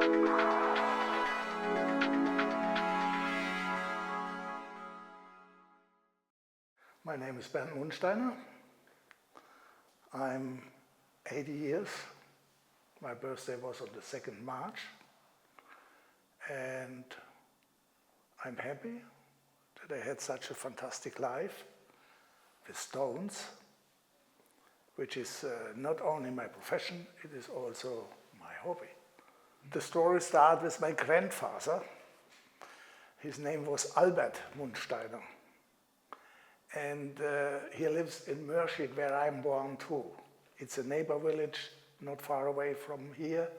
My name is Bernd Munsteiner. I'm 80 years. My birthday was on the 2nd March. And I'm happy that I had such a fantastic life with stones, which is not only my profession, it is also my hobby. The story starts with my grandfather. His name was Bernd Munsteiner. And he lives in Mörschid, where I'm born too. It's a neighbor village not far away from here.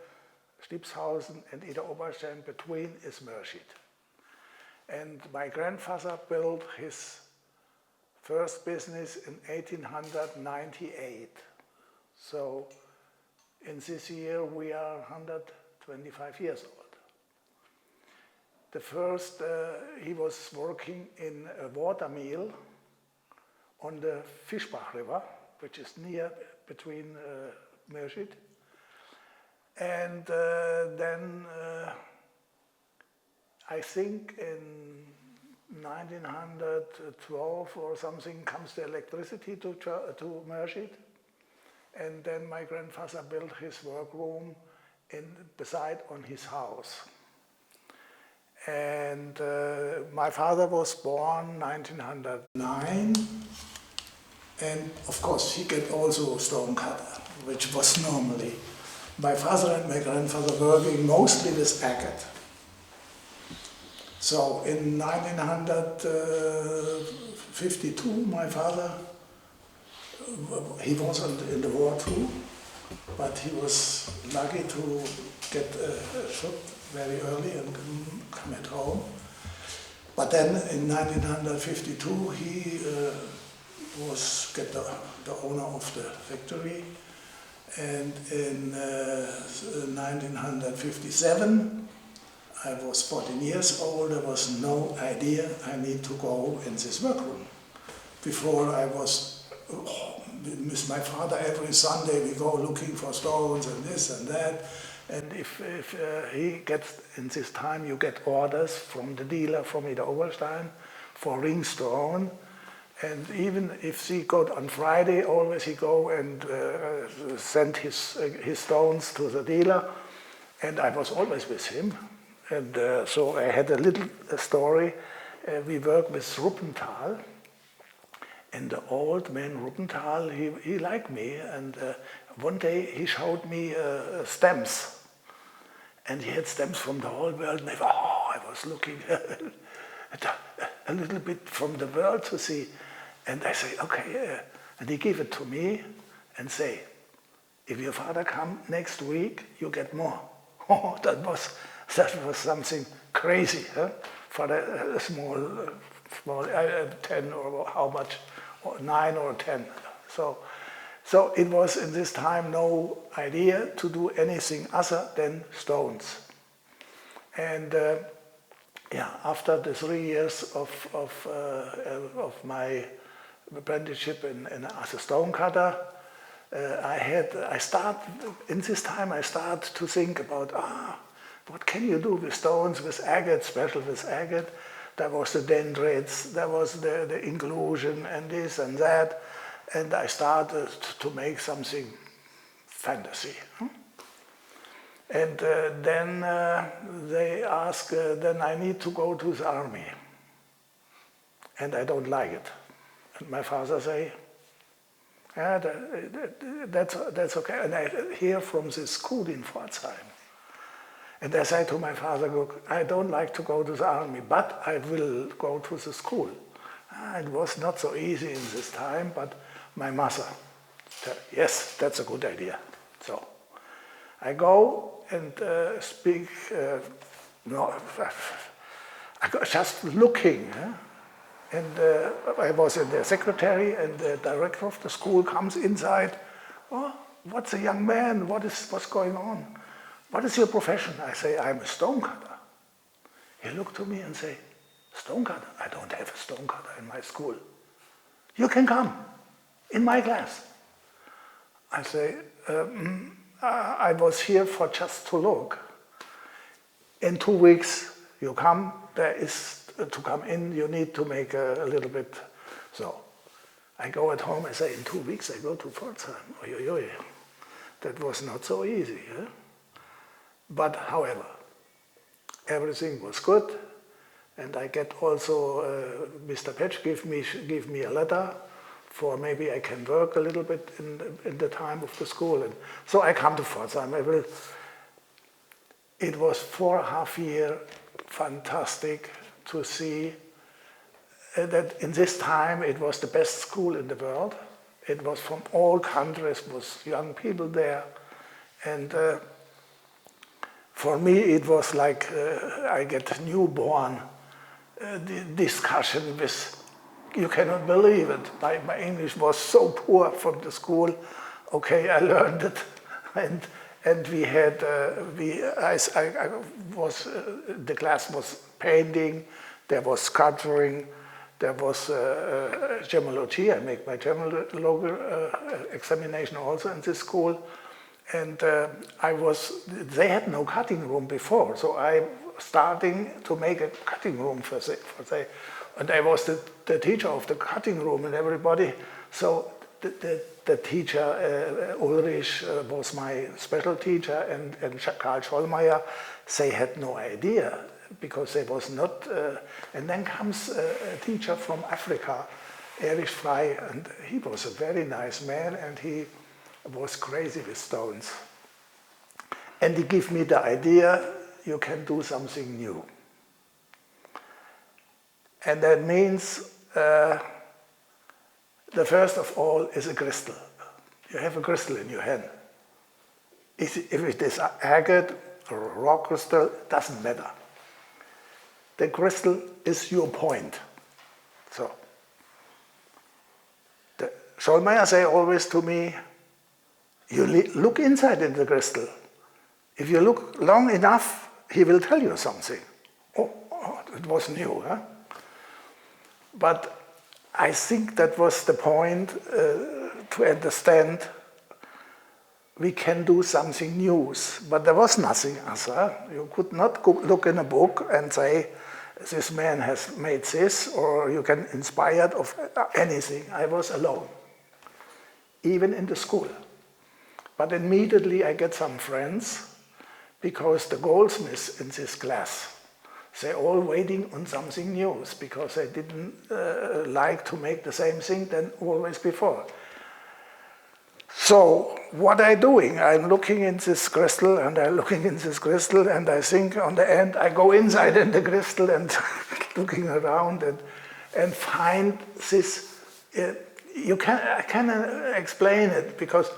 Stipshausen and Ida Oberstein, between is Mörschid. And my grandfather built his first business in 1898. So in this year we are 125 years old. The first, he was working in a water mill on the Fischbach River, which is near between Mörschid. And then I think in 1912 or something comes the electricity to Mörschid. And then my grandfather built his workroom beside on his house. And my father was born 1909. And of course, he get also stone cutter, which was normally my father and my grandfather working mostly with agate. So in 1952, my father, he was in the war too, but he was lucky to get shot very early and come at home. But then in 1952, he was the owner of the factory, and in 1957 I was 14 years old. There was no idea I need to go in this workroom. Before I was with my father every Sunday we go looking for stones and this and that, and if he gets, in this time you get orders from the dealer from Ida Oberstein for ring stone. And even if he got on Friday, always he go and send his stones to the dealer, and I was always with him. And so I had a little story. We worked with Ruppenthal, and the old man Ruppenthal, he liked me, and one day he showed me stamps, and he had stamps from the whole world, and I was looking a little bit from the world to see. And I say, okay, and he gave it to me and say, if your father come next week, you get more. Oh, that was something crazy, huh? For a small 10 or how much, or 9 or 10. So it was in this time no idea to do anything other than stones. And after the 3 years of my apprenticeship as a stone cutter, I start to think about what can you do with stones, with agate, special with agate. There was the dendrites, there was the inclusion and this and that, and I started to make something fantasy. And then they ask, then I need to go to the army, and I don't like it. And my father say, yeah, that's okay. And I hear from the school in Pforzheim. And I say to my father, look, I don't like to go to the army, but I will go to the school. It was not so easy in this time, but my mother said, yes, that's a good idea. So I go and speak, I go just looking. And I was in the secretary, and the director of the school comes inside. Oh, what's a young man? What's going on? What is your profession? I say, I'm a stone cutter. He looked to me and say, stone cutter? I don't have a stone cutter in my school. You can come in my class. I say, I was here for just to look. in 2 weeks you come, there is, to come in, you need to make a little bit, so. I go at home, I say, in 2 weeks I go to Pforzheim. Oy, oy, oy. That was not so easy. Eh? But however, everything was good. And I get also, Mr. Petsch give me a letter for maybe I can work a little bit in the time of the school. And so I come to Pforzheim. It was 4.5 years, fantastic to see that in this time it was the best school in the world. It was from all countries, was young people there. And for me it was like I get newborn discussion with, you cannot believe it. My English was so poor from the school. Okay, I learned it. And we had, I was, the class was painting, there was sculpturing, there was gemology. I make my gemology examination also in this school. And they had no cutting room before, so I starting to make a cutting room for they. And I was the teacher of the cutting room and everybody. So the teacher, Ulrich, was my special teacher, and Karl Schollmeier, they had no idea because they was not. And then comes a teacher from Africa, Erich Frey, and he was a very nice man, and he was crazy with stones. And he gave me the idea, you can do something new. And that means the first of all is a crystal. You have a crystal in your hand. If it is agate or a rock crystal, it doesn't matter. The crystal is your point. So, Schollmeier say always to me, you look inside in the crystal. If you look long enough, he will tell you something. Oh, it was new, huh? But I think that was the point to understand we can do something new. But there was nothing other. You could not look in a book and say, this man has made this, or you can inspired of anything. I was alone, even in the school. But immediately I get some friends, because the goldsmiths in this class, they're all waiting on something new, because they didn't like to make the same thing than always before. So what I'm doing, I'm looking in this crystal, and I'm looking in this crystal, and I think on the end I go inside in the crystal and looking around and find this. I cannot explain it, because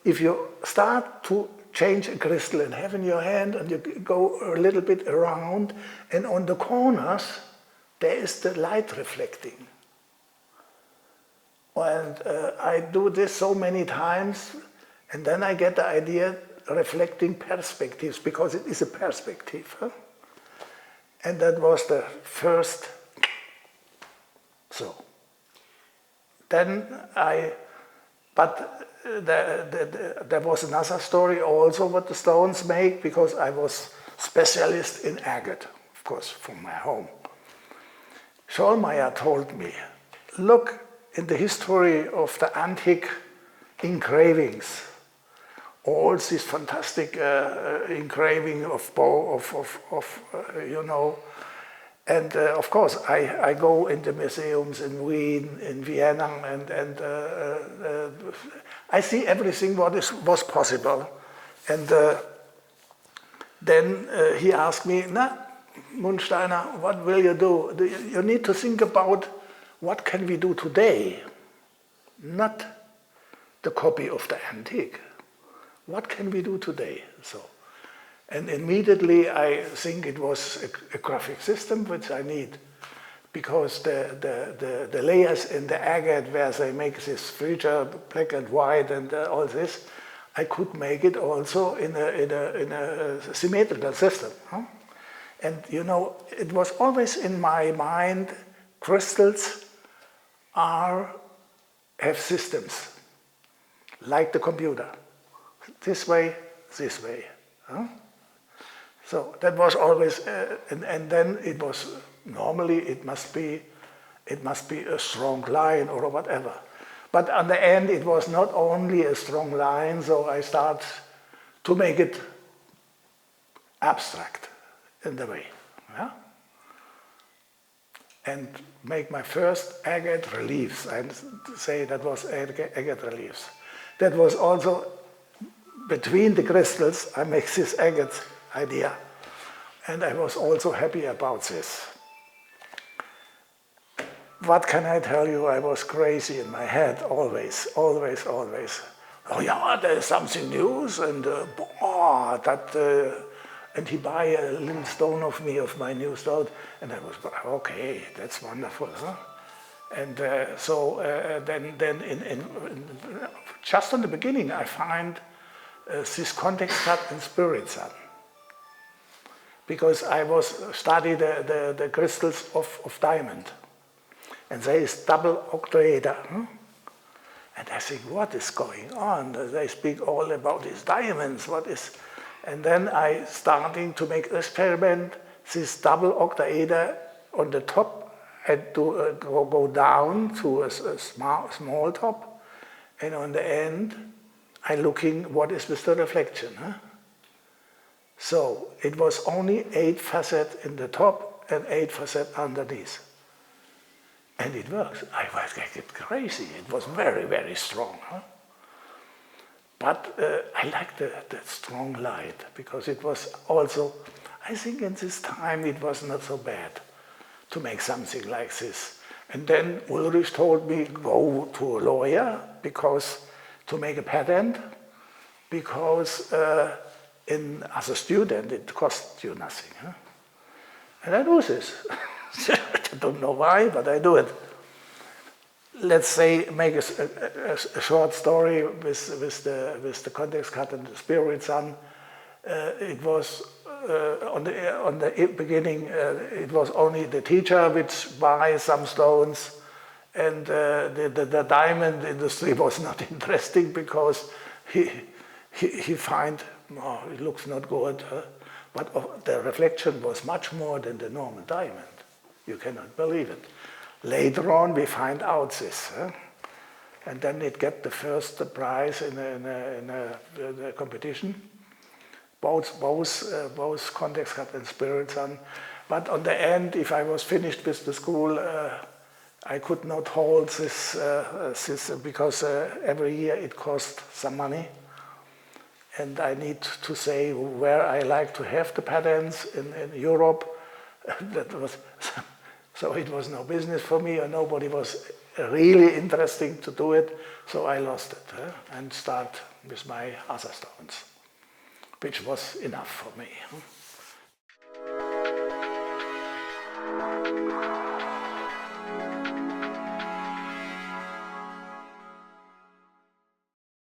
if you start to change a crystal and have in your hand and you go a little bit around, and on the corners there is the light reflecting. And I do this so many times, and then I get the idea reflecting perspectives, because it is a perspective. Huh? And that was the first. So then there was another story also what the stones make, because I was specialist in agate, of course, from my home. Schollmeier told me, look in the history of the antique engravings, all these fantastic engraving of you know, and of course I go in the museums in Wien, in Vienna, and I see everything what was possible. And then he asked me, Munsteiner, what will you do? You need to think about what can we do today, not the copy of the antique. What can we do today? So, and immediately I think it was a graphic system which I need, because the layers in the agate where they make this feature, black and white and all this, I could make it also in a symmetrical system. Huh? And you know, it was always in my mind, crystals have systems, like the computer. This way, this way. Huh? So that was always, and then it was, normally it must be a strong line or whatever. But on the end it was not only a strong line, so I start to make it abstract in the way. Yeah? And make my first agate reliefs. I say that was agate reliefs. That was also between the crystals, I make this agate idea. And I was also happy about this. What can I tell you? I was crazy in my head, always. Oh yeah, there's something new, and and he buy a little stone of me, of my new stone, and I was, okay, that's wonderful, huh? And then just in the beginning, I find this context cut in Spirit Sun, because I was studying the crystals of diamond, and there is double octaeder. And I think, what is going on? They speak all about these diamonds, what is... And then I starting to make experiment, this double octaeder on the top, and to go down to a small top, and on the end, I looking what is with the reflection. Huh? So it was only 8 facets in the top and 8 facets underneath. And it works. I was getting crazy. It was very, very strong. Huh? But I liked the strong light, because it was also, I think in this time it was not so bad to make something like this. And then Ulrich told me, go to a lawyer to make a patent, because as a student it costs you nothing. Huh? And I do this. I don't know why, but I do it. Let's say, make a short story with the context cut and the Spirit Sun. It was on the beginning. It was only the teacher which buys some stones, and the diamond industry was not interesting, because he find, oh, it looks not good. But the reflection was much more than the normal diamond. You cannot believe it. Later on, we find out this, and then it get the first prize in a competition. Both context cut and Spirit Sun. But on the end, if I was finished with the school, I could not hold this because every year it cost some money, and I need to say where I like to have the patents in Europe. That was. So it was no business for me, or nobody was really interesting to do it, so I lost it and start with my other stones, which was enough for me.